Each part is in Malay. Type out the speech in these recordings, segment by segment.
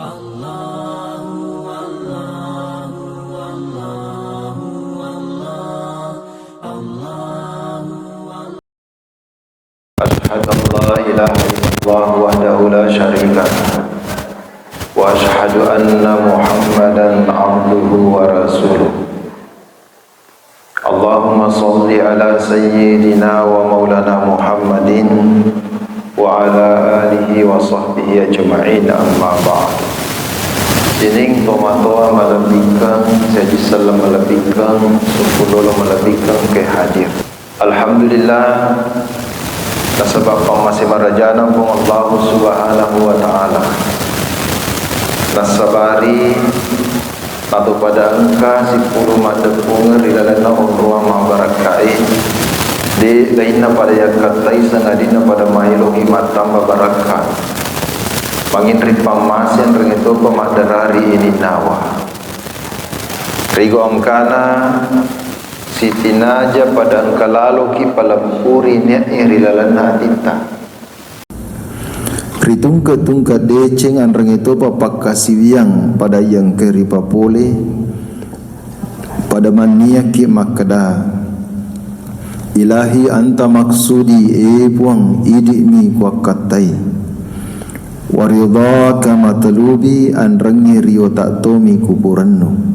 Asyhadu an la ilaha illallah wahdahu la syarika lah wa asyhadu anna Muhammadan abduhu wa rasuluh. Allahumma salli ala sayyidina wa maulana Muhammadin wa ala alihi wa sahbihi ajma'in, amma ba'd. Sining toa-toa malabikang jadi salam malabikang sepuluh malabikang ke hadir. Alhamdulillah, nasabab masih marajana pun Allah subhanahu wa ta'ala nasabari atau pada angka 10 madepung rilana urwa mabarakai di lainna pada yakatai sangadina pada mailohi matamba barakat pangin ripamasen ringeto pemadarari ini nawa rigo angkana Siti Naja pada angka lalu ki palampuri niatnya rilalana tinta ritungka deceng anreng itu papak kasiwiang pada yang keripa pole pada mania ki makada ilahi anta maksudi buang idimi kuakatai waridhaka matlubi anrengi rio tak tomi kuburannu.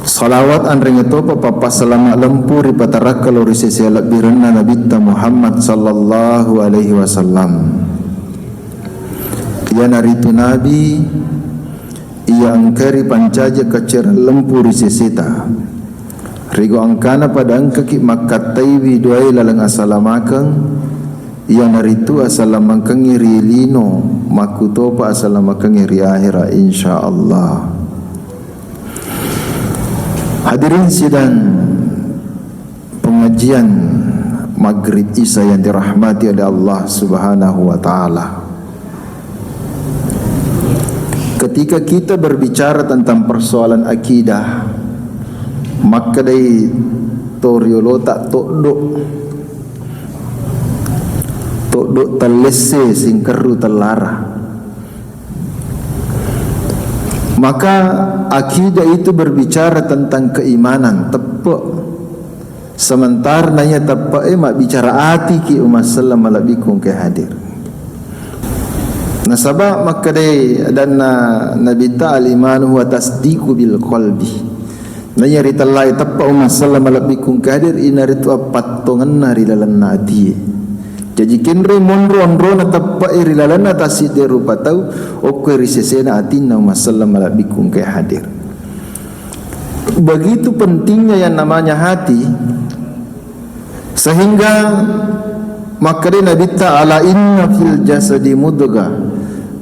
Salawat anring itu papa selamat lempur ripatara kalau risesi alat birana Nabi Muhammad sallallahu alaihi wasallam. Ia naritu Nabi ia angkari pancaja kacer lempur risesita. Rigo angkana pada angka ki makataiwi duai lalang asalamakang ia naritu asalamakang iri lino makutopa asalamakang iri akhira insyaallah. Hadirin sidang pengajian Maghrib Isya yang dirahmati oleh Allah Subhanahu wa taala. Ketika kita berbicara tentang persoalan akidah, maka dari toriolo tak tokdok telese singkeru telara. Maka akidah itu berbicara tentang keimanan tepat. Sementara nanya tepat mak bicara hati ki umat sallam malabikum ke hadir. Nasabah maka dan Nabi ta'ala imanu wa tasdiqu bil qalbi. Nanya ritalai tepat umat sallam malabikum ke hadir inaritu patongan nari dalam hati. Jadi kenre monro na tappa irilalana taside rupa tau okwe risesena atina masallam malabikum ke hadir. Begitu pentingnya yang namanya hati sehingga maka Nabi ta'ala inna fil jasadi mudghah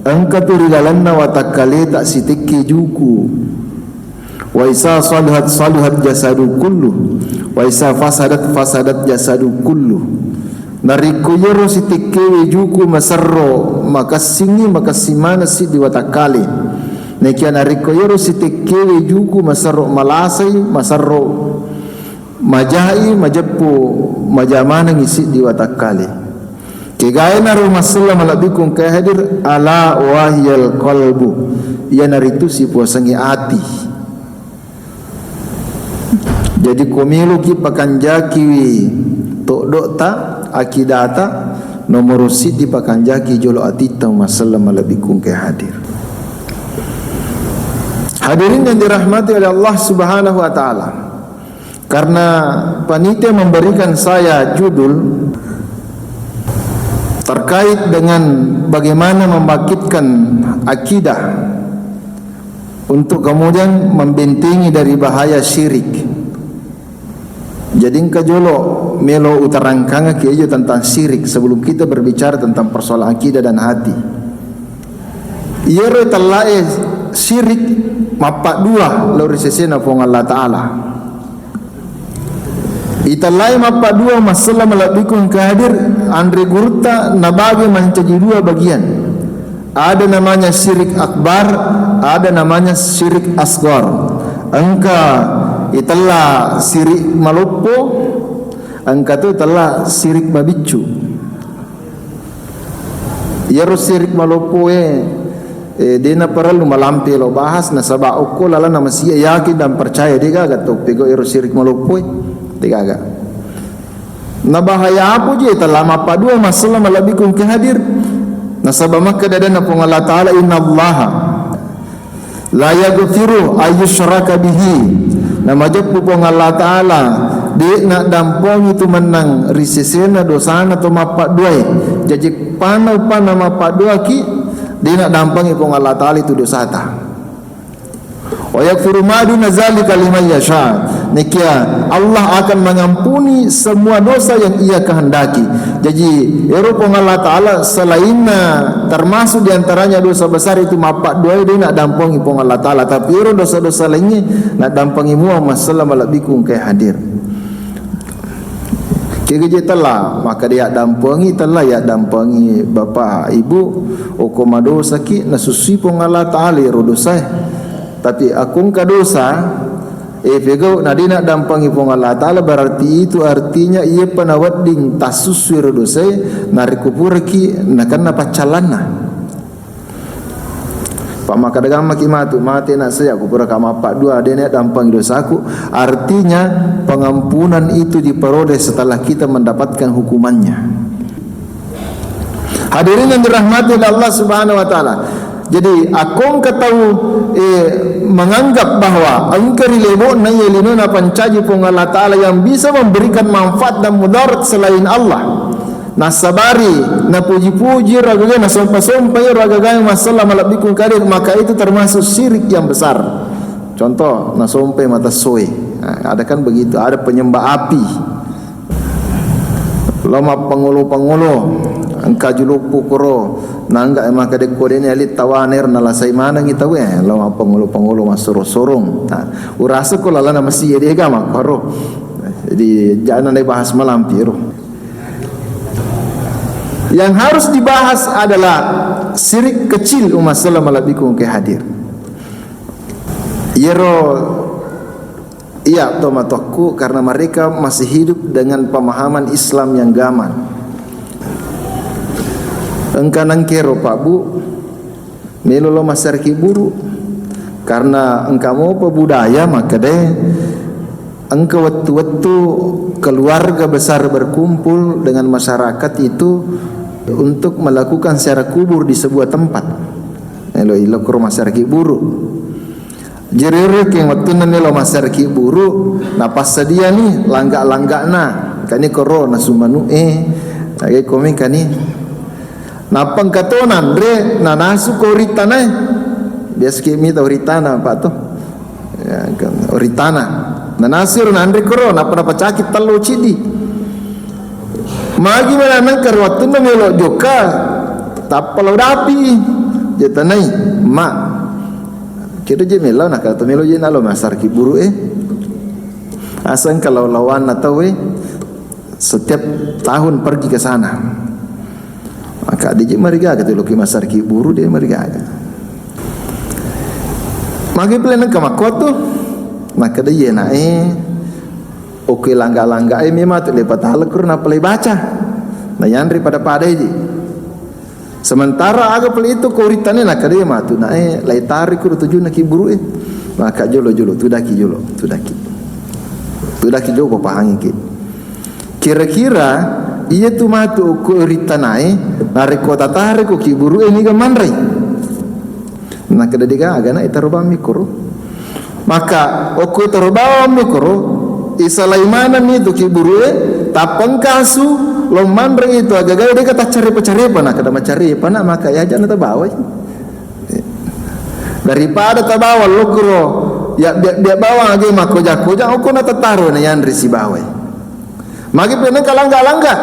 angkatu rilalana wa takale tak sitiki juku wa isa saluhat jasadu kullu wa isa fasadat jasadu kullu. Nariko yoro sitikewe juku masarro makasimana si diwatakali. Nekia nariko yoro sitikewe juku masarro malasai masarro majai majapu majamana ngisi diwatakali. Kegaya naru masallam malabikum kahadir ala wahyal qalbu. Ia naritu si puasangi hati. Jadi komilu ki pakanjakiwi tok dokta akidata nomor sidi pakanjaki jolo atita masallam alabikum ke hadir. Hadirin yang dirahmati oleh Allah Subhanahu wa taala. Karena panitia memberikan saya judul terkait dengan bagaimana membangkitkan akidah untuk kemudian membentengi dari bahaya syirik. Jadi kajolo melo utarangkanga kiayo tentang syirik sebelum kita berbicara tentang persoalan akidah dan hati. Iere talae syirik mapak dua lori sesena fong Allah Ta'ala. Italai mapak dua masalah malabikum kehadir andre gurta nabagi mencaji dua bagian. Ada namanya syirik akbar, ada namanya syirik asghar. Angka itulah syirik malopo, angka tu telah syirik babicu. Ya syirik malopo dia na perlu malampi lo bahas na sabak uko lala na masih yakin dan percaya dia gaga tu pego iro sirik malupoi dia gaga na bahaya apa je talama padua masalah malabikum ke hadir na sabama kadada na pong Allah Ta'ala innallaha la yaghfiru ayyushraka bihi na majap pong Allah Ta'ala di nak dampong itu menang risesena dosana to mapak duai jadi panau pana mapak dua ki di nak dampong ipong Allah Ta'ala itu dosata wa yaghfiru ma duna zalika liman yasha nikia Allah akan mengampuni semua dosa yang ia kehendaki jadi ipong Allah Ta'ala selain termasuk diantaranya dosa besar itu mapak duai di nak dampong ipong Allah Ta'ala tapi dosa-dosa lainnya nak dampong imu masalah malabikum kayak hadir kira telah maka dia dampangi telah ya dampangi bapa ibu okomado sakit nasusi pong Allah Ta'ala rodosa tapi akung ka dosa pego nadina dampangi pong Allah Ta'ala berarti itu artinya ia panawadding tasusi rodosa narikupurki nakan napacalana pak maka dagang maki mati nak saya aku pura kama pak dua dia dampang dosaku artinya pengampunan itu diperoleh setelah kita mendapatkan hukumannya. Hadirin yang dirahmati oleh Allah Subhanahu wa taala. Jadi akong ketahu menganggap bahwa angkari lebo na yelinuna pancaji pong Allah Ta'ala yang bisa memberikan manfaat dan mudarat selain Allah na sabari na puji-puji ragagai na sompa-sompai ragagai masalah malabikung kadir maka itu termasuk syirik yang besar. Contoh na sompai mata soe ada kan begitu ada penyembah api lama pengulo-pengulo angka julupu koro nangga emang kadek kodenya elit tawaner nalasai mana ngita we lama pengulo-pengulo masorong urasa ko lala na masih dia gama koro jadi jangan dibahas malam piro. Yang harus dibahas adalah syirik kecil umat salam alabikum ke hadir. Yero iya tomatokku karena mereka masih hidup dengan pemahaman Islam yang gaman. Engkanang kero Pak Bu, melolo masyarakat buru karena engkau pebudaya maka deh engkau waktu-waktu keluarga besar berkumpul dengan masyarakat itu untuk melakukan secara kubur di sebuah tempat. Elo ke rumah masyarakat buru. Jerere yang waktu nelo masyarakat buru, napas sedia ni langgak na, kani koro nasumanu lagi komeng kani. Napang katonan re nanasu koritana, biasa kimi tau ritana pak tu, ritana. Nanasir nandre koro napa cakit talo cidi. Magi mana nangkar waktu na melo joka tapalo dapi jetanai mak kira je melo nak kata melo je nalo masar kiburu asal kalau lawan atau setiap tahun pergi ke sana maka dia mereka kata loki masar kiburu dia mereka magi plan kamakoto maka dia oke langga-langga memang tu lepas hal kurna pelai baca na yandri pada je sementara aga pelai itu koritane nak dia matu na lai tarik kur tuju nak iburu maka jolo tudaki jolo pahangi ki kira-kira ia tu matu koritanae nari kota tarik ko kiburu ni ga manrai nak dia aga na itaroba mikro maka oku itaroba mikro isalaimanan itu kiburu tapang kasu lomandre itu agak-agak dia kata cari pana kada mencari pana maka ya jangan terbawa daripada terbawa lokro ya dia bawa lagi makoja-koja aku nak taruh na yan risi bawa magi pena kalangga-langga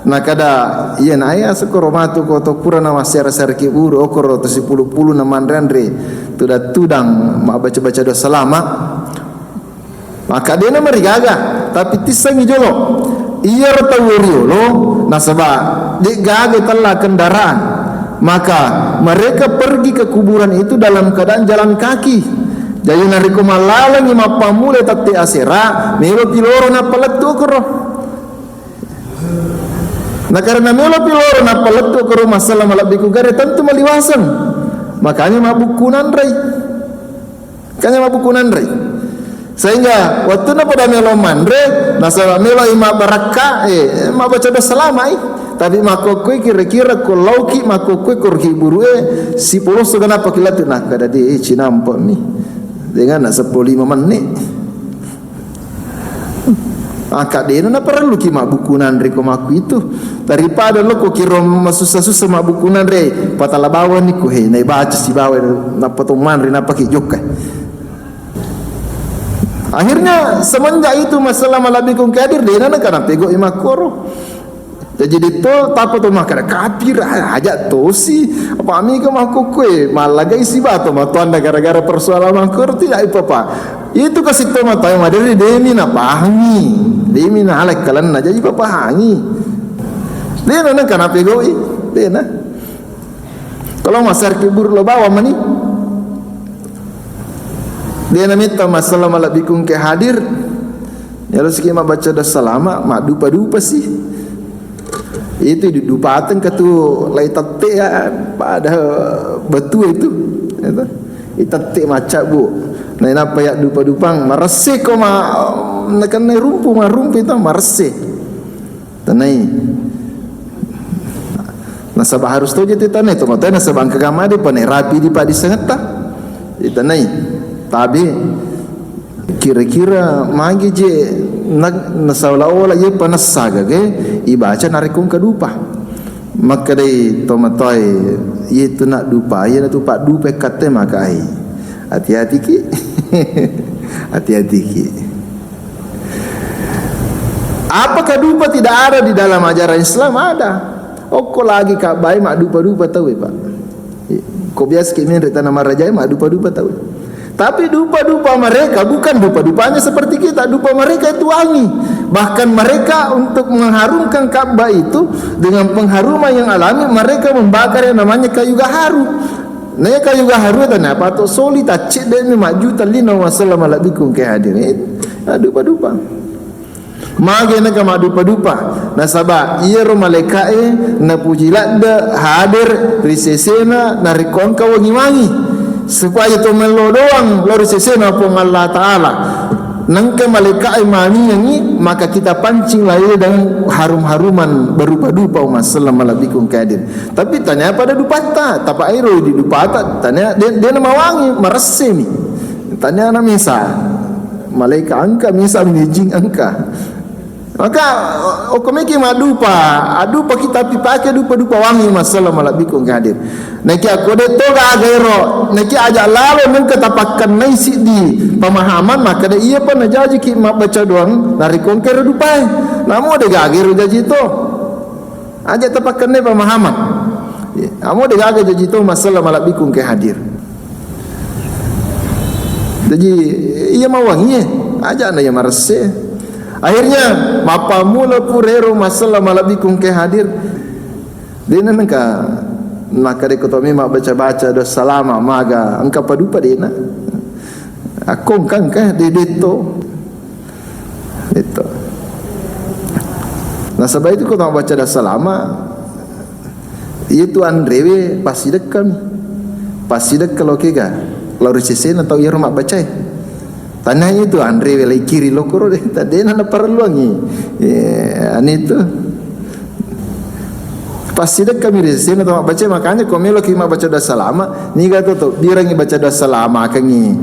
na kada iya na aya sekoromatu ko to pura na wasar-sar kiburu okoro to 10 na mandrendre tudang ma baca-baca doa selama maka dia nama rigaga tapi tisangi jolo iya retawuriolo nasaba di gaga telah kendaraan maka mereka pergi ke kuburan itu dalam keadaan jalan kaki jadi nariko malalang ima pamule tati asera melo piloro na paletu kero nah karena melo piloro na paletu kero masalah malabiku gare tentu maliwasan makanya mabukunan rai. Makanya mabukunan rai. Sehingga waktu na pada melo mandre, nasaba melo ima baraka, ma baca dah selama tapi makokoi kira-kira kalau ki makokoi korhi burue si polos segala pakila tu nak kada di Cina ampun ni dengan nak 15 menit. Akak dia na perlu ki mabukunan re ko maku itu daripada lo ko kira susah-susah mabukunan re patala bawa ni ko he nai baca si bawa na patoman re na pakai joka. Akhirnya semenjak itu masalah malabikum kadir dia na kana pego imakoro. Jadi itu tak tu makan kafir aja tosi apa ami ke makukue malaga isi batu matuan gara-gara persoalan makor tidak apa itu kasih tu matuan madari demi na pahangi demi na alak kalan na jadi pahangi dia na kana pegoi dia na kalau masar kibur lo bawa mani dia na minta masalah malabikum ke hadir ya lo sikit baca dah selama mak dupa sih itu dupatan ke tu lai tatik pada betul itu tatik macam bu nai napa ya dupa-dupang marase ko nak nai rumpu itu marase tanai nasabah harus tahu jadi tanai tu mata nasabah kagama di panai rapi di padi sengeta tanai tapi kira-kira magi je nasaula-ula ye panasaga ke ibaca narikum kedupa maka dai tomatoi ye tu nak dupa ye tu pak dupa kate makai hati-hati ki hati-hati ki. Apakah dupa tidak ada di dalam ajaran Islam? Ada. Kok lagi kak baik mak dupa-dupa tahu pak kok biasa kimin reta nama raja mak dupa-dupa tahu. Tapi dupa-dupa mereka bukan dupa-dupanya seperti kita. Dupa mereka itu wangi. Bahkan mereka untuk mengharumkan Ka'bah itu dengan pengharuman yang alami, mereka membakar yang namanya kayu gaharu. Nah kayu gaharu itu apa? Atau soli tacik dan maju talina wassalamualaikum ke hadirin. Dupa-dupa. Mage na kama dupa-dupa. Nasaba iya ro malaikae na pujilat da hadir risesena na rikonka wangi-wangi. Supaya tu melo doang lori sesena pun Allah Ta'ala nangka malaikat imani yang ni maka kita pancing lah dengan harum-haruman berupa dupa umat Assalamualaikum kadir. Tapi tanya pada dupata tapa airo di dupata tanya dia nama wangi marase ni tanya nama misa malaikat angka misa menjing angka maka okomeki madupa adupa kita pipake dupa-dupa wangi Assalamualaikum kadir. Neki aku de toga agero neki aja lalu nengke tapakan naisi di pemahaman maka de iya pun najaji ki mak baca doang dari kongker dupai namu de agero jaji to aja tapakan ne pemahaman amu de agero jaji to Assalamualaikum ke hadir. Jadi iya mau wangi aja na ya marse. Akhirnya mapa mula purero Assalamualaikum ke hadir. Dia nengka maka dikotomi mak baca-baca doa salama maga angka padupa dina akong kang kah di dito itu nah sebab itu kau baca doa salama itu andrewe pasti dek kalau kega kalau resesen atau ia rumah baca tanya itu andrewe lagi kiri lokoro deh tadi nana perlu lagi ani itu pasti dek kami di sini atau baca makanya kami lo kima baca doa salama ni kata tu dirangi baca doa salama kangi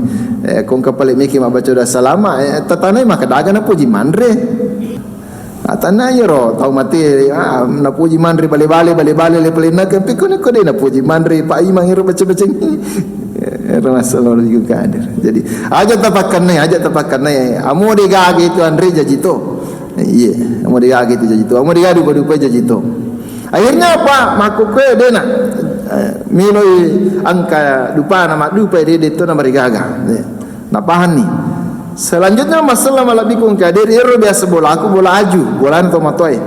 kong kapalik mi kima baca doa salama tatanai maka daga na puji mandre tanai ro tau mati na puji mandre bale-bale le pelina ke pikun ko de na puji mandre pa imang ro baca-baca ni Assalamualaikum kadir. Jadi aja tapakan nai amu de gage itu andre jajito iya amu de gage itu jajito amu de gadu dupa jajito. Akhirnya apa? Makukwe dia nak miloi angka dupa nama dupa dia itu nama rigaga. Nak paham ni. Selanjutnya masalah malabikum kadir iro biasa bola aku bola aju bola anto matoi.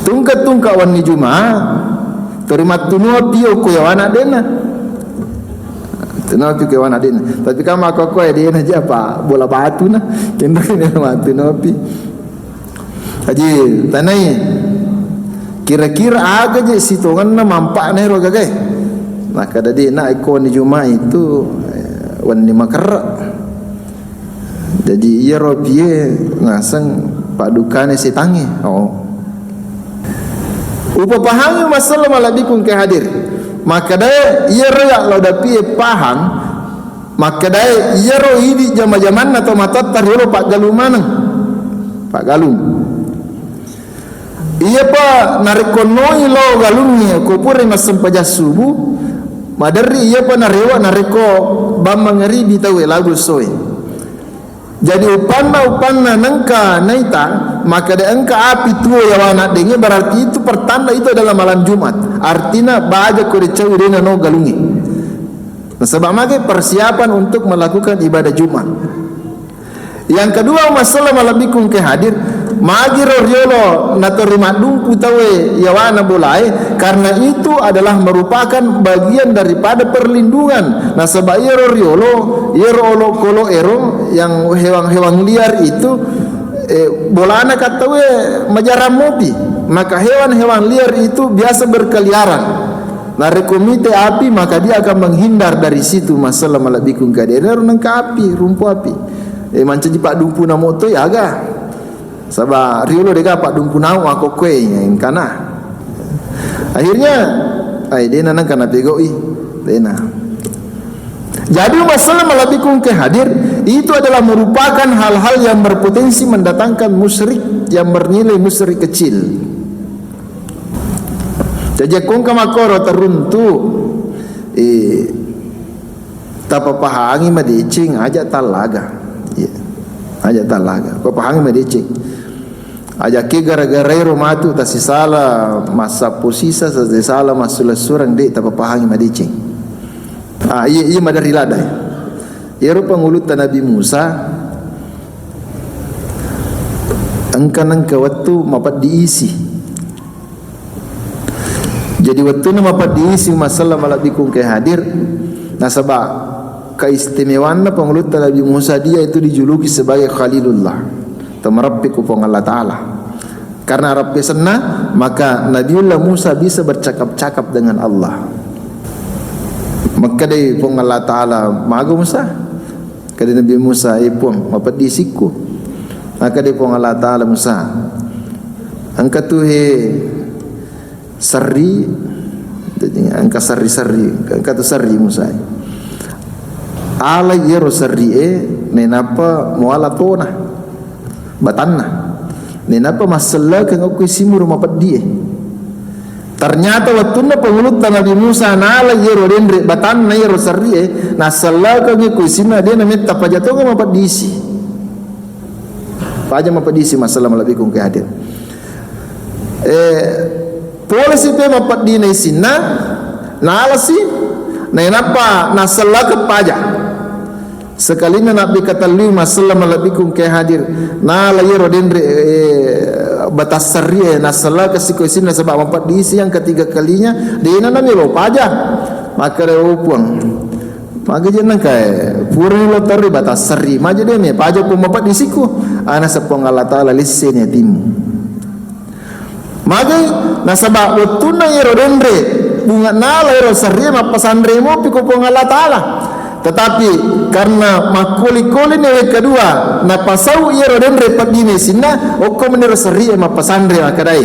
Tungka wan ni juma terima tunua pio ko yawana dena. Tunua pio ko yawana dena. Tapi kama makukwe dia aja apa bola batu na kena batu nopi. Haji tanai kira-kira aga je sitongan na mampak na ro gagay maka dadi nak ikon di Jumat itu wani makerak. Jadi ia robie ngaseng padukane setange. Upa pahangi masalah malabikun ke hadir. Maka daya ia royak lau dapi pahang. Maka daya ia ro hidi jama-jaman atau matatar yoro Pak Galung manang. Pak Galung. Ia pa narekonoi lau galungnya kupure masem pajas subuh. Madari ia pa narewa nareko bambang ngeribi tawe lagu soe. Jadi upanna nangka naita, maka de engka api tuo ya wana dengi, berarti itu pertanda itu adalah malam Jumat. Artinya baja ko dicau dena no galungi. Nah, sebab maka persiapan untuk melakukan ibadah Jumat. Yang kedua masalah malabikung ke hadir, magi roriolo natorima dungku tawe ya wana bolai, karena itu adalah merupakan bagian daripada perlindungan. Nah sebab ia roriolo, ia rolo kolo ero yang hewan-hewan liar itu bolana katawe majaram mopi, maka hewan-hewan liar itu biasa berkeliaran. Nah rekomite api maka dia akan menghindar dari situ. Masalah malabikung ke hadir nangka api, rumpu api. Manca jipak dumpu na moto ya aga. Sabah riulo deka pak dumpu nau ako kue yang kana. Akhirnya dena nang kana pegoi dena. Jadi masalah malabikung ke hadir itu adalah merupakan hal-hal yang berpotensi mendatangkan musyrik yang bernilai musyrik kecil. Jadi kung kamakoro teruntu tapapahangi madicing aja talaga. Aja talaga. Kau pahangi madicing. Aja ke gara-gara romatu tasisala masa posisa tasisala masula surang de tapapahangi madicing. Iya madari ladai. Iro pangulutan Nabi Musa angka waktu mapat diisi. Jadi waktu na mapat diisi masalah malabikung ke hadir. Nasabah keistimewaan pengulutan Nabi Musa, dia itu dijuluki sebagai Khalilullah, temerapik upang Allah Ta'ala. Karena Rabbi senang, maka Nabiullah Musa bisa bercakap-cakap dengan Allah. Maka dari upang Allah Ta'ala mago Musa, kata Nabi Musa ipun mapat disiku. Maka dari upang Allah Ta'ala Musa angka tuhe sari, angka sari-sari, angka tu sari Musa ala yero sarrie nenapa muala tona batanna nenapa masalah kang aku simur mapat die. Ternyata waktu na pengulutan Nabi Musa nala yero dendre batanna yero sarrie nasalah kang aku sina dia namita pajatonga mapat diisi paja mapat diisi masalah malabikung ke hadir. Polisi pe mapat di naisina nala si nenapa nasalah ke paja. Sekali Nabi kata lima masalah malabikung ke hadir na layero dendre batas sari nasalah kasiko sina sebab empat diisi yang ketiga kalinya dina nami lo paja maka reupuang maka jenang kai purni lo tari batas sari maja dene paja pun empat diisiku ana sepong Allah Ta'ala lisenya timu maka nasabah watuna yero dendre bunga na layero sari mapasandre mo piko pong Allah Ta'ala. Tetapi karena makuli-kuli ni kedua na pasau iro den repot dini sina oko menero seri ma pasandre makadai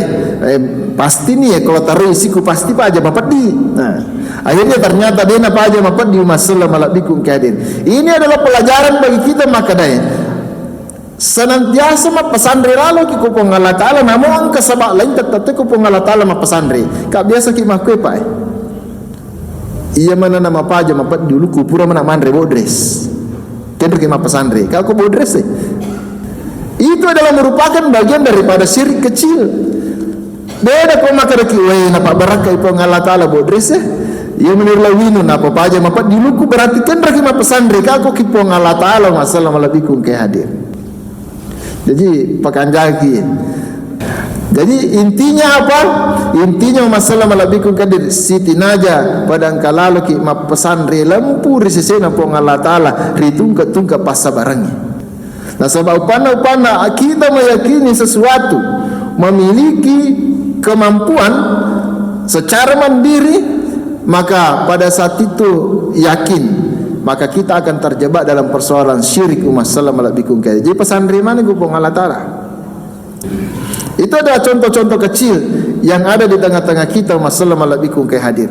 pasti ni kalau taruh isiku pasti pa aja mapat di. Nah, akhirnya ternyata dia na pa aja mapat di masalah malabikung kadin. Ini adalah pelajaran bagi kita makadai. Senantiasa ma pasandre lalu ki kupong Allah Ta'ala namun angka sabak lain tetap kupong Allah Ta'ala ma pasandre. Kak biasa ki makwe pa iya mana nama paja mapat dulu kupura mana mandre bodres kena kema pesandre kau bodres itu adalah merupakan bagian daripada syirik kecil. Beda kau makan kiwai napa baraka ipo Allah Ta'ala bodres ia menirla winu napa paja mapat dulu ku berarti kena kema pesandre kau kipo Allah Ta'ala masalah malabikung ke hadir. Jadi pakanjaki. Jadi intinya apa? Intinya masalah malabikung kadir siti naja padang kalalu ki mapesandre lampu risesena pong Allah Ta'ala ritungka pasa barangi. Nah sebab upana kita meyakini sesuatu memiliki kemampuan secara mandiri maka pada saat itu yakin, maka kita akan terjebak dalam persoalan syirik. Assalamualaikum. Jadi pesantren mana gupong Allah Ta'ala. Itu adalah contoh-contoh kecil yang ada di tengah-tengah kita. Assalamualaikum hadir.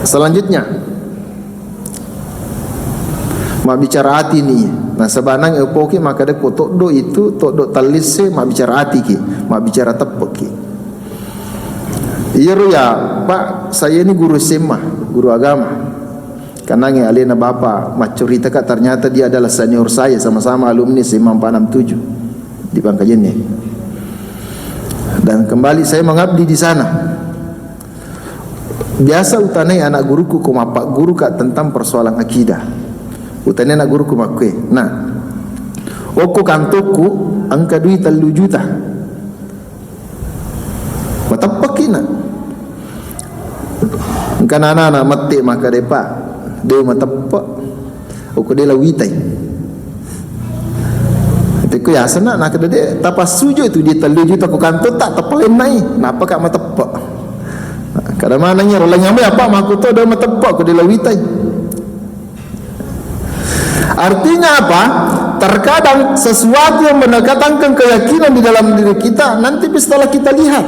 Selanjutnya, mak bicara hati ni. Nah sebanang epoki maka ada kotok do itu tok do talise mak bicara hati ki, mak bicara tepuk ki. Iya ya Pak, saya ini guru SMA, guru agama. Karena nge alena bapa mak cerita kak ternyata dia adalah senior saya, sama-sama alumni SMA 467 di Pangkajennya. Dan kembali saya mengabdi di sana. Biasa utanai anak guruku kumapak guru kak tentang persoalan akidah. Utanai anak guruku makwe. Nah, oko kantoku angka duit 3 juta. Matapakina. Angka anak-anak mati maka depa dia matapak. Oko dia lawitai. Aku ya sana nak kada dia tapas suju itu dia 3 juta aku kantor tak tepelin nai. Napa kak matepak? Kada mananya orang nyamai apa maku tu dah matepak aku dia lawitai. Artinya apa? Terkadang sesuatu yang mendatangkan keyakinan di dalam diri kita nanti setelah kita lihat.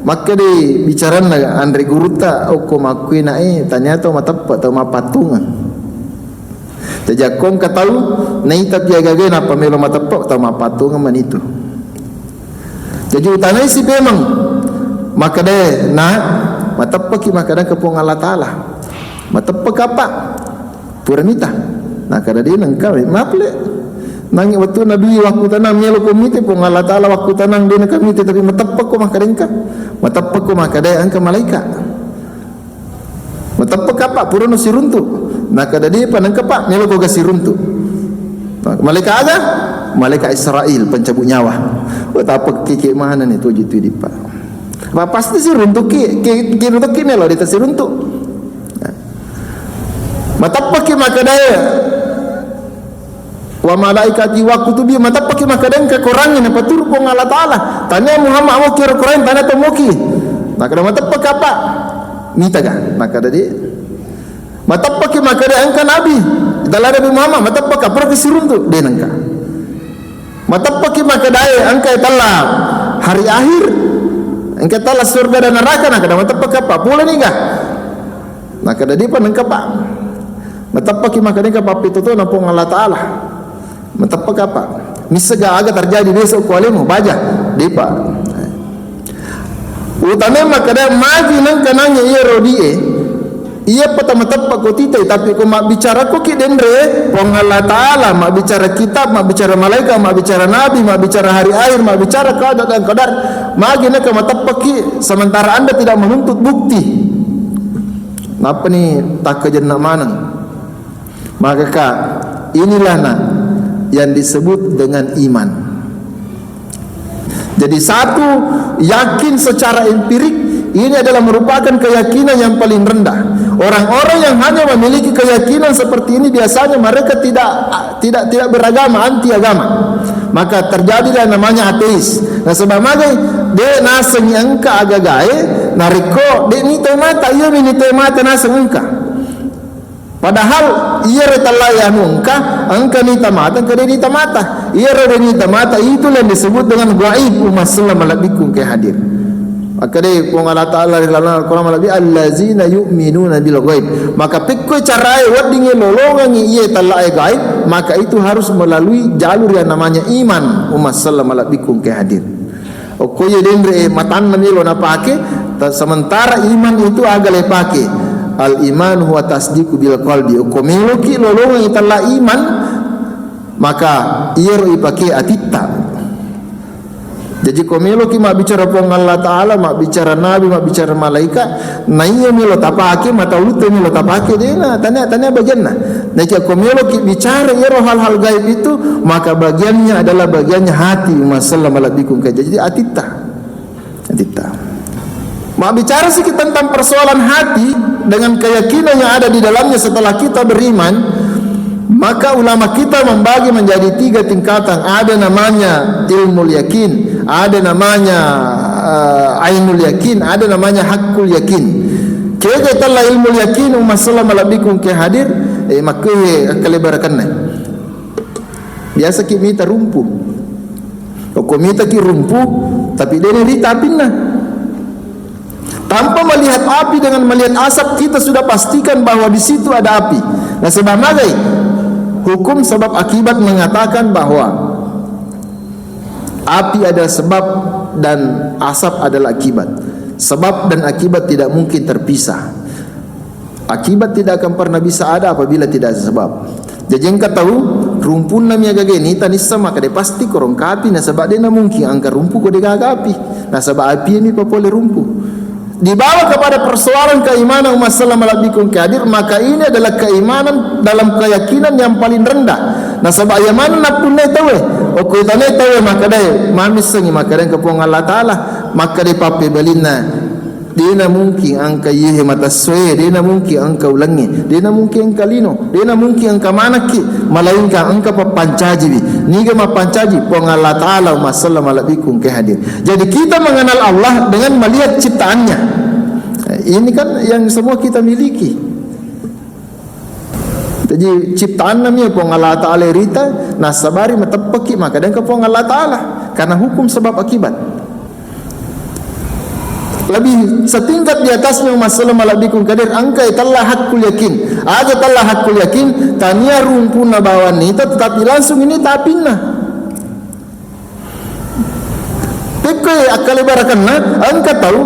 Maka di bicara Andre Guruta oko makui nai tanya tu matepak atau mapatungan. Tejakong katahu nai tapi agak apa melo matapok atau mapatung man itu. Jadi utanai si memang maka deh na matapok maka dah kepong Allah Taala. Matapok apa? Puramita. Nah kada dia nangkau maple. Nangi waktu Nabi waktu tanang melo komite pong Allah Taala waktu tanang dia nak komite tapi matapok ko maka dengka. Matapok ko maka deh angka malaikat. Matapok apa? Purano si runtuh. Nah kada dia panangka pak melo ko gasir runtuh. Malaikat ada? Malaikat Israel pencabut nyawa. Oh apa keke mana ni tu jitu di pak. Apa pasti si runtuh ke runtuh ke melo dia si runtuh. Matapok maka daya. Wa malaikati wa kutubi matapok maka dengka korangin apa turu pong Allah Taala. Tanya Muhammad mau kira Quran tanya tomoki. Nah kada matapok apa? Mita kan? Maka dia matapaki maka dia angka Nabi dalam Nabi Muhammad matapaki apa kesirun tu dia angka matapaki maka dia angka italah hari akhir angka italah surga dan neraka nak ada matapaki apa pula ni kah maka dia pun angka pak matapaki maka dia apa itu tu nampung Allah Taala matapaki apa misega aga terjadi besok kualimu baca dia pak utama maka dia maju nang kananya ia rodie. Ia pertama tepat ko titai tapi ko mak bicara ko ki dendre pong Allah Taala mak bicara kitab mak bicara malaikat mak bicara nabi mak bicara hari akhir mak bicara qada dan qadar magi nak matepak ki sementara anda tidak menuntut bukti. Napa ni tak kejenna manang. Maka kak inilah nak yang disebut dengan iman. Jadi satu yakin secara empirik ini adalah merupakan keyakinan yang paling rendah. Orang-orang yang hanya memiliki keyakinan seperti ini biasanya mereka tidak beragama, anti agama. Maka terjadilah namanya ateis. Nah sebab magai dia naseng angka agagae nariko dia ni temata ia ni temata naseng angka. Padahal ia retalaya angka angka ni tamata ke dia tamata. Ia re ni tamata itu yang disebut dengan ghaib. Assalamualaikum ke hadir. Maka dia pun Allah Ta'ala dalam Al-Quran malabi allazina yu'minuna bil ghaib. Maka pikku carai wadingi lolongan ia talai gaib, maka itu harus melalui jalur yang namanya iman. Assalamualaikum ke hadir. Okoye dendre matan namilo na pake sementara iman itu agak lepake. Al iman huwa tasdiqu bil qalbi. Okomelo ki lolongan itala iman maka ia ro ipake atitta. Jadi komelo ki mak bicara pong Allah Taala, mak bicara nabi, mak bicara malaikat, na iya milo tapake mata ulute milo tapake dia na tanya bagian na. Nah jika komelo ki bicara iro hal-hal gaib itu, maka bagiannya adalah bagiannya hati. Assalamualaikum. Jadi atita. Mak bicara sedikit tentang persoalan hati dengan keyakinan yang ada di dalamnya setelah kita beriman. Maka ulama kita membagi menjadi 3 tingkatan. Ada namanya ilmul yakin, ada namanya ainul yakin, ada namanya hakul yakin. Kaya talla ilmu yakin masalah malabikum ke hadir maka kalebarkan na. Biasa kita rumpu. Kau minta ki rumpu tapi dia ni tapin na. Tanpa melihat api dengan melihat asap kita sudah pastikan bahwa di situ ada api. Nah sebab magai hukum sebab akibat mengatakan bahwa api ada sebab dan asap adalah akibat. Sebab dan akibat tidak mungkin terpisah. Akibat tidak akan pernah bisa ada apabila tidak ada sebab. Jadi engkau tahu rumpun namanya gageni tani sama kade pasti korong kapi. Nah sebab dia mungkin angka rumpu kode gagapi. Nah sebab api ini papole rumpu. Dibawa kepada persoalan keimanan masalah malabikum kadir, maka ini adalah keimanan dalam keyakinan yang paling rendah. Nah sebab yang mana nak pun tahu oku tanai tahu maka dai mamis sangi maka dan kepong Allah Taala maka dai pape balina dia mungkin angka yehe mata soe dia mungkin angka ulangi dia mungkin angka lino dia mungkin angka manaki malaika angka papancaji niga mapancaji pong Allah Taala masalah malabikum kadir. Jadi kita mengenal Allah dengan melihat ciptaannya. Ini kan yang semua kita miliki. Jadi ciptaan namanya pong Allah Ta'ala rita nasabari matapaki maka dan pong Allah Ta'ala karena hukum sebab akibat. Lebih setingkat di atasnya masalah malabikum kadir angka italah hakul yakin. Ada talah hakul yakin tania rumpuna bawan nita tetapi langsung ini tapinna. Pekai akal ibarakanna angka tahu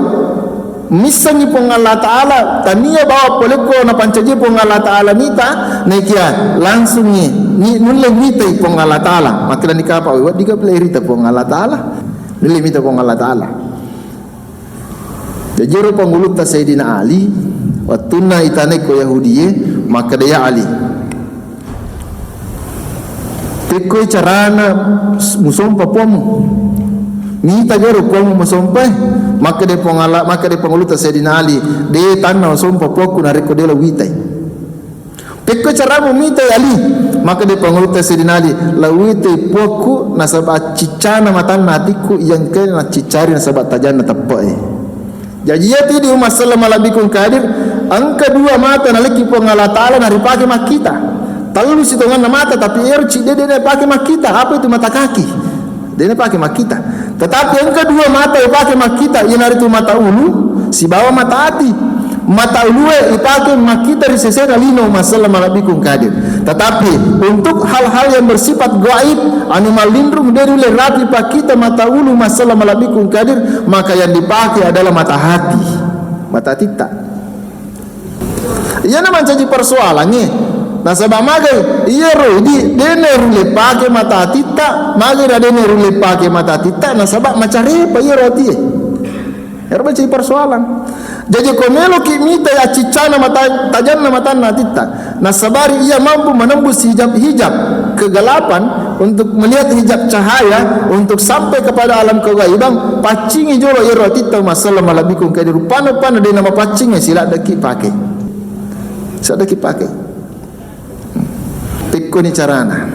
misangi pong Allah Ta'ala tania bawa poleko na pancaji pong Allah Ta'ala nita nekia langsung ni nuleng nita pong Allah Ta'ala maka dan dikapa wat diga pelerita pong Allah Ta'ala nuleng nita pong Allah Ta'ala. Jadi rupa ngulut ta Sayyidina Ali watuna itane ko Yahudiye maka dia Ali tekoi carana musompa pomu minta jero pomu musompa maka dia pengala maka dia penguluta Sayyidina Ali dia tanah sompa poku nariko dia lawitai peko caramu minta Ali maka dia penguluta Sayyidina Ali lawitai poku nasabah cicana matan natiku yang kena cicari nasabah tajana tepai. Jadi ya tadi masalah malabikum kadir angka dua mata naliki pengala Ta'ala naripake makita talu sitongan mata tapi erci dia pakai makita apa itu mata kaki dia pakai makita. Tetapi yang kedua mata ipakai makita yang hari itu mata ulu si bawah mata hati mata ulu ipakai makita di sesera lino masalah malabikum kadir. Tetapi untuk hal-hal yang bersifat gaib anu malindrung dari rapi pakita mata ulu masalah malabikum kadir maka yang dipakai adalah mata hati mata tita. Ia nama jadi persoalannya. Nah sebab magai iya roh di dene rule pakai mata tita magai da dene rule pakai mata tita nah sebab macam repa iya roti herba jadi persoalan. Jadi komelo kimita ya cicana mata tajana mata tita nah sabari ia mampu menembus hijab kegelapan untuk melihat hijab cahaya untuk sampai kepada alam kegaiban pacingi jolo iya roti ta masalah malabikum kadir pano-pano de nama pacingnya sila daki pakai sadaki pakai pikku ni carana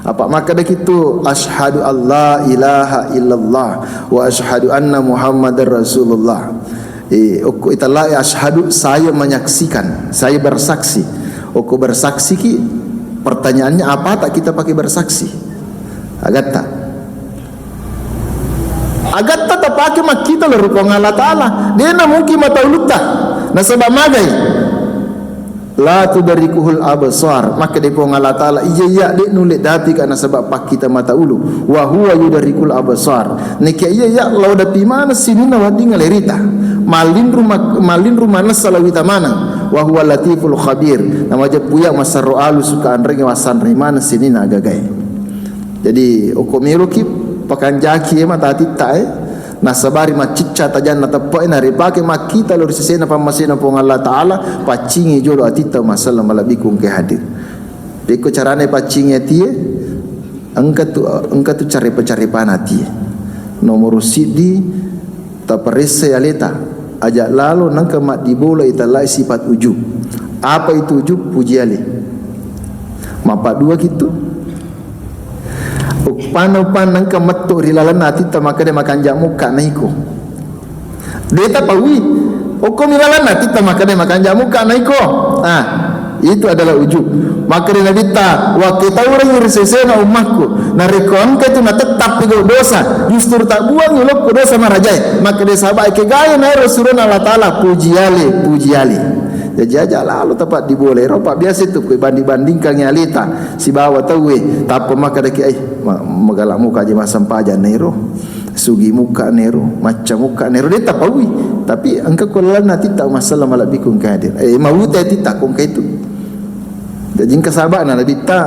apa maka dak itu asyhadu alla ilaha illallah wa asyhadu anna muhammadar rasulullah aku italah asyhadu saya menyaksikan saya bersaksi aku bersaksi ki pertanyaannya apa tak kita pakai bersaksi agata tak pakai mak kita lalu pong Allah Ta'ala dia na mungkin mata ulutah na sebab magai la tudarikuhul absar maka dia pun Allah Taala iya dek nulit dati karena sebab pak kita mata ulu wa huwa yudarikul absar nek iya lau dapi mana sini na wadi ngalerita malin rumah nasalawita mana wa huwa latiful khabir nama je puya masarro alu suka andrenge wasan mana sini na gagai. Jadi okomiro ki pakan jaki mata tita nasabari macicca tajan natapai nari pakai makita lor sesena pamasena pong Allah Taala pacingi jolo atita masalah malabikum ke hadir. Deko carane pacingi tie angkat tu cari panati nomor sidi taparese aleta ajak lalu nangka mat dibola italai sifat ujub. Apa itu ujub? Puji ale mapa dua gitu pano-pan nangka metu rilalan hati maka dia makan jamu muka naiko dia tak pawi Hukum ilalana kita makan jamu kana iko. Itu adalah ujub. Maka dia Nabi ta wa kita orang irsesena umatku narikon ke tu na tetap pigo dosa justru tak buang ulok dosa marajai. Maka dia sahabat ke gaya na Rasulullah Allah Taala pujiale jadi aja lalu tepat diboleh ropak biasa tu ku banding-bandingkan nyalita si bawa tahu tak apa maka daki magalak muka je masam paja nero sugi muka nero macam muka nero dia tak pawi tapi engkau kulalana tidak masalah malah bikung kadir mau teh tidak kong itu jadi engkau sahabat na Nabi ta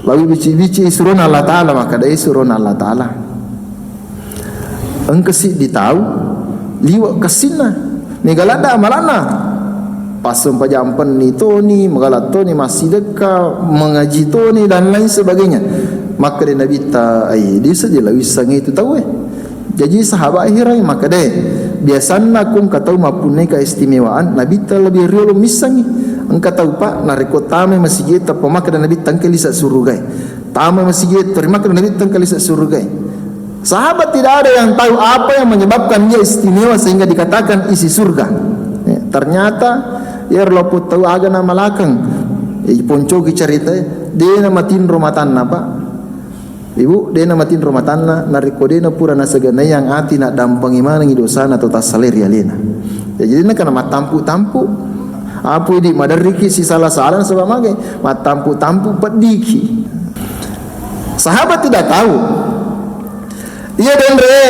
lalu bici-bici surun Allah Taala maka dia surun Allah Taala engkau si ditahu liwak kesina ni galada malana pasum pajampan ni to ni magalat to ni masih dekat mengaji to ni dan lain sebagainya. Maka dia Nabi ta dia sajalah wisang itu tahu jadi sahabat akhirai maka dia biasanya kum kata mapun keistimewaan Nabi ta lebih real misang engkau tahu pak nariko tame masjid apa maka Nabi tangkali sak surugai tame masjid terima ke Nabi tangkali sak surugai. Sahabat tidak ada yang tahu apa yang menyebabkan dia istimewa sehingga dikatakan isi surga. Ternyata ia loput tahu aga nama lakang ponco ki cerita dia nama tin rumah tanah pak ibu dia nama tin rumah tanah nariko dia na pura nasagana yang ati nak dampang imana ngi dosa atau tasalir ya lena jadi nak kena matampu apa di madariki si salah-salah sebab magai matampu pediki sahabat tidak tahu ia dendre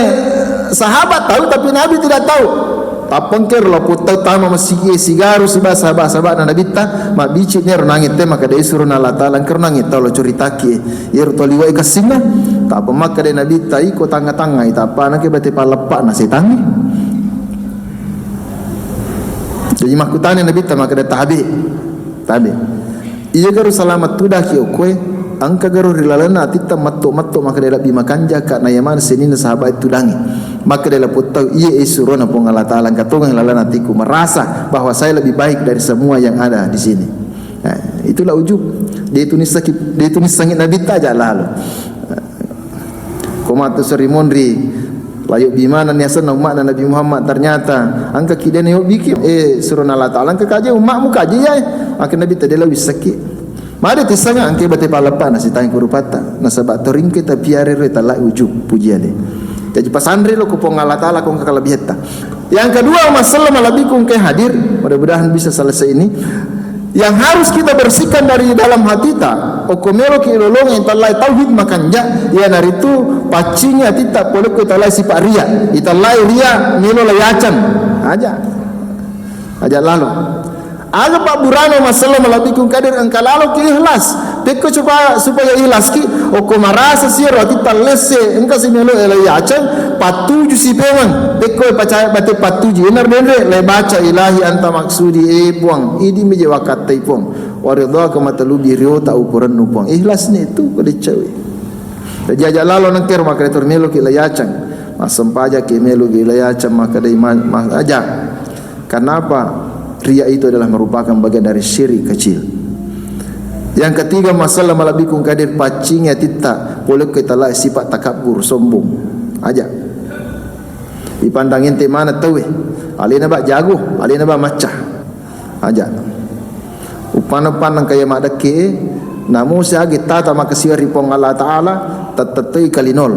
sahabat tahu tapi Nabi tidak tahu. Tapangker la putau tama masih sigaru si sahabat na Nabi ta mak bici ner nangit te maka dia suruh Allah Taala ker nangit tau lo curitaki yer to liwai kasinga tak apa maka dia Nabi ta iko tanga-tanga ita apa nak bete palepak na setan jadi makutane Nabi ta maka dia tabi iya garu selamat tudah ki okwe angka garu rilalana tita matto maka dia lebih makan jaka na yaman senina sahabat itu dangi maka dia laput tahu ia isurona pun Allah Taala katongan lalana tiku merasa bahawa saya lebih baik dari semua yang ada di sini. Itulah ujub. Dia tunis sangit Nabi taja lalu. Komatu serimonri layuk bimana niasan umat Nabi Muhammad ternyata angka kidane yo bikin surona Allah Taala angka kaje umatmu kaje ya maka Nabi tadi lawi sakit. Mari tisanga angke bate palepa nasi tang kurupata nasabat toring kita piare reta la ujub pujiane. Jadi pasandri lo kupong Allah Taala kong kekalabiheta. Yang kedua masalah malabi kong ke hadir. Mudah-mudahan bisa selesai ini. Yang harus kita bersihkan dari dalam hati ta. Okomelo ki ilolong yang talai tauhid makanja. Ya dari itu pacinya tidak boleh kita talai sifat ria. Italai ria milo layacan. Aja lalu. Aga Pak Burano masalah malabi kong kadir engkau lalu ki ikhlas. Teko coba supaya ikhlas ki oko marasa siro kita lese engka simelo elai acang patuju si pewan teko percaya bate patuju enar dendre le baca ilahi anta maksudi puang idi meje wakat tai puang waridha kama talubi rio ta ukuran nu puang ikhlas ni itu kode cewe jadi lalo nang ter maka tur melo ki layacang masam paja ki melo ki layacang maka dai aja kenapa ria itu adalah merupakan bagian dari syirik kecil. Yang ketiga masalah malabikung kadir pacingnya tita boleh kita lah sifat takabur sombong aja dipandangin te mana tahu alina ba jago alina ba macah aja upan-upan kaya mak deke namu seagi tata makasiari pong Allah Taala tatatei kalinol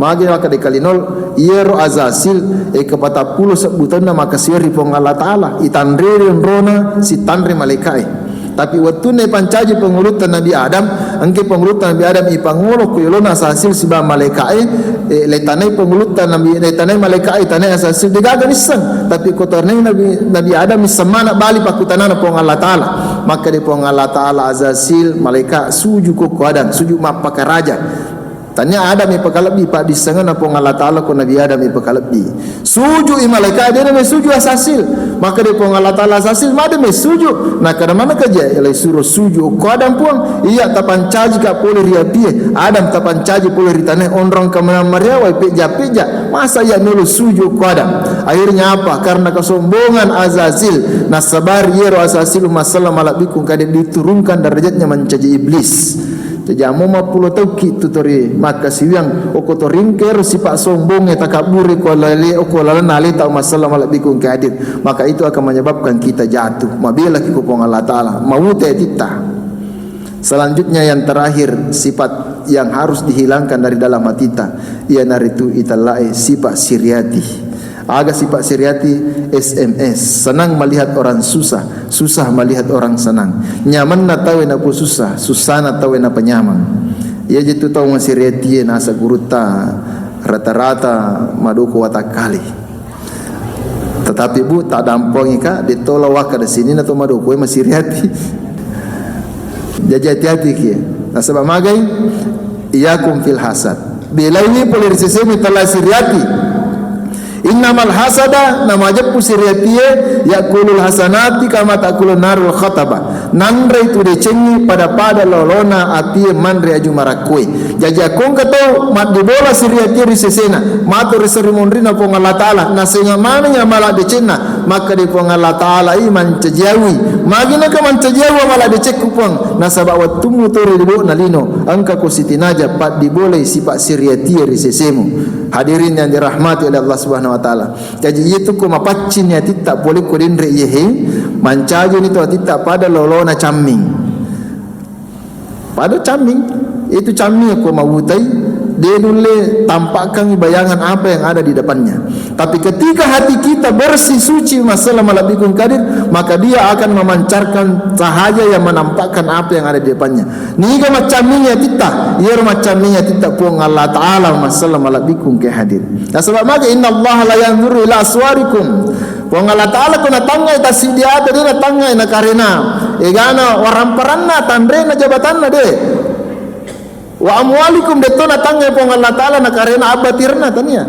magi maka de kalinol iero azasil kepata puluh sebutan makasiari pong Allah Taala itandre rona si tandre malaikai. Tapi waktu ne pancaji pengulutan Nabi Adam, angke pengulutan Nabi Adam ipangolo kuyolona asasil siba malaikai, letanai pengulutan letanai malaikai tanai asasil digagan isang. Tapi kotorne Nabi Adam isamana bali pakutanana pong Allah Taala. Maka di pong Allah Taala asasil malaikat suju koko Adam, suju mapaka raja. Tanya Adam ipakalabi pak disangan apa Allah Taala ko Nabi Adam ipakalabi. Suju malaikat dia me suju asasil. Maka dia pun Allah Taala asasil made me suju. Nah kada mana kerja elai suruh suju ko Adam puang iya tapan caji ka pole ria pie. Adam tapan caji pole ritane onrong ka Maria wa peja. Masa ya nulu suju ko Adam. Akhirnya apa? Karena kesombongan azasil. Nasabar yero asasil masalah malabikum kada diturunkan derajatnya mencaji iblis. Jamu mapulo tauki tutori maka siang oko toringker sifat sombong takaburi ko lale oko lalan ali ta masalah malabikun kadir, maka itu akan menyebabkan kita jatuh mabila ki kupong Allah taala mawute tita. Selanjutnya yang terakhir sifat yang harus dihilangkan dari dalam hati kita ialah itu italai sifat siriati. Aga sifat siriati SMS, senang melihat orang susah, susah melihat orang senang. Nyaman na tahu na po susah, susah na tahu na penyaman. Ia jitu tahu siriati nasa guruta rata-rata maduko watakali. Tetapi bu tak dampongi ka ditolak waka di sini na to maduko masih siriati. Jadi hati-hati kia. Nah sebab magai iyakum fil hasad. Bila ini boleh disesemi telah siriati. Innamal hasada nama japu siriatiye yakulul hasanati kama takulun narul khataba. Nandre itu decengi pada lolona atie mandre aju marakwe. Jadi akong kato mat dibola siriatiye risesena. Mato reserimonrina pong Allah Ta'ala. Nasenga mana nya malah decena. Maka di pong Allah Ta'ala iman cejawi. Magina ka man cejawi malah decek kupong. Nasabak watumu tore dibo nalino. Angka kusitinaja pat diboleh sifat siriatiye risesemu. Hadirin yang dirahmati oleh Allah Subhanahu wa taala. Jadi itu ko mapacin ya tidak boleh ko dendre yehe mancajo ni to tidak pada lolona camming. Pada camming itu camming ko mawutai dia dulu tampakkan bayangan apa yang ada di depannya. Tapi ketika hati kita bersih suci masalah malabikun kadir, maka dia akan memancarkan cahaya yang menampakkan apa yang ada di depannya. Niga macamnya kita, ia macamnya kita pun Allah Taala masalah malabikun kadir. Nah sebab maka inna Allah la yanzuru ila aswarikum. Pun Allah Taala kuna tangai tasidia tadi na tangai na karena egana waramparanna tandrena jabatanna de. Wa amwalikum detona tangai pong Allah Ta'ala na karena abatirna tanya.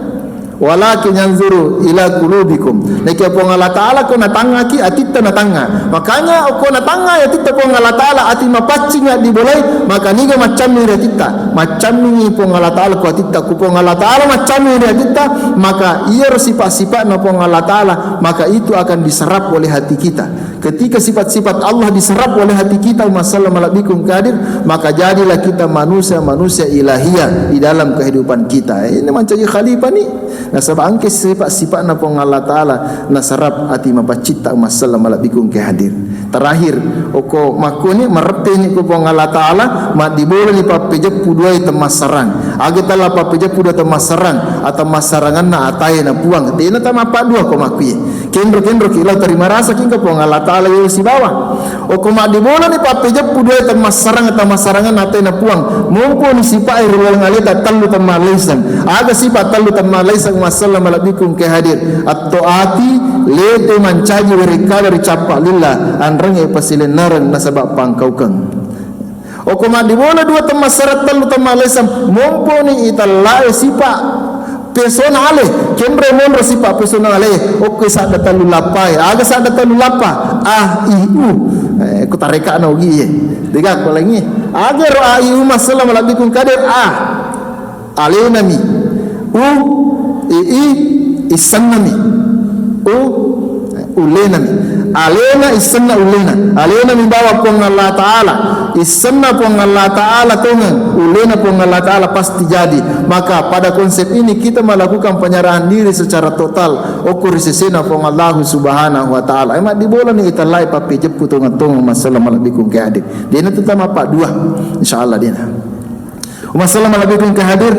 Walakin yanzuru ila qulubikum. Nek pong Allah Ta'ala ko natanga ki atita natanga. Makanya ko natanga ya tita pong Allah Ta'ala ati mapacing di boleh maka niga macam ni tita. Macam ni pong Allah Ta'ala ko atita ku pong Allah Ta'ala macam ni tita maka ia sifat-sifat na pong Allah Ta'ala maka itu akan diserap oleh hati kita. Ketika sifat-sifat Allah diserap oleh hati kita masalah malabikum kadir maka jadilah kita manusia ilahiyah di dalam kehidupan kita. Ini macam khalifah ni. Nah sebab angke sifat-sifat na pong Allah Ta'ala nasarap hati mapacita masalah malabikum kadir. Terakhir oko makuni marpe ni ko pong Allah Ta'ala mat diboleh ni papejep pudua temasaran. Age tala papejep pudua temasaran atau masarangan na atai na puang. Tena tama pa dua ko makui. Kendro kilau terima rasa king ko pong Allah Ta'ala yo si bawah. Oko mat diboleh ni papejep pudua temasarang atau masarangan na atai na puang. Mumpun sipa ai rulang alita talu temalisan. Aga sipa talu temalisan masalah malabikum kadir. At-taati lete mancaji mereka dari capak lillah anrang pasilen naran nasabak pangkaukang. O kuma di bola dua temasarat talu temalesam mumpuni italai sipa persona ale kembre monro sipa persona ale o kisah datalu lapai aga sa datalu lapa ko tareka na ugi ye diga ko langi aga ro iu masalah malabikum kadir alenami isanami ulenami alena isanna ulena alena membawa pong Allah Ta'ala isanna pong Allah Ta'ala tungan ulena pong Allah Ta'ala pasti jadi. Maka pada konsep ini kita melakukan penyerahan diri secara total ukur sesena pong Allah Subhanahu wa Ta'ala. Emak di bola ni kita lai papi jepu tungan masalah malabikum kehadir dia nanti tama pak dua insyaallah dia masalah malabikum kehadir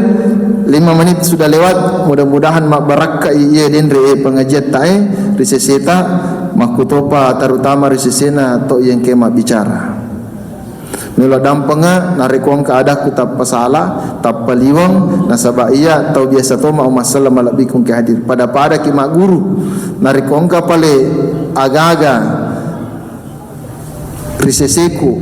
5 menit sudah lewat. Mudah-mudahan mak barakah ia dendre pengajian tae riseseta makutopa terutama risesena to yang kema bicara. Mula dampenga narikong kaadah ku tap pasala tap paliwang nasaba iya tau biasa to ma masalah malabikum kehadir pada ki mak guru narikong ka pale agaga riseseku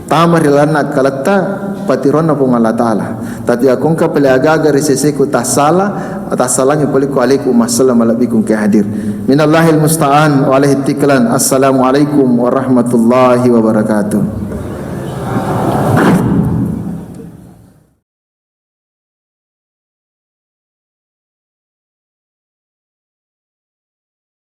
tamarilana kalata patirona pong Allah Ta'ala tati akong ka pala agaga riseseku tasalanya paliku alaikum assalam alabikum kahadir minallahil musta'an wa alaihi tiklan. Assalamualaikum warahmatullahi wabarakatuh.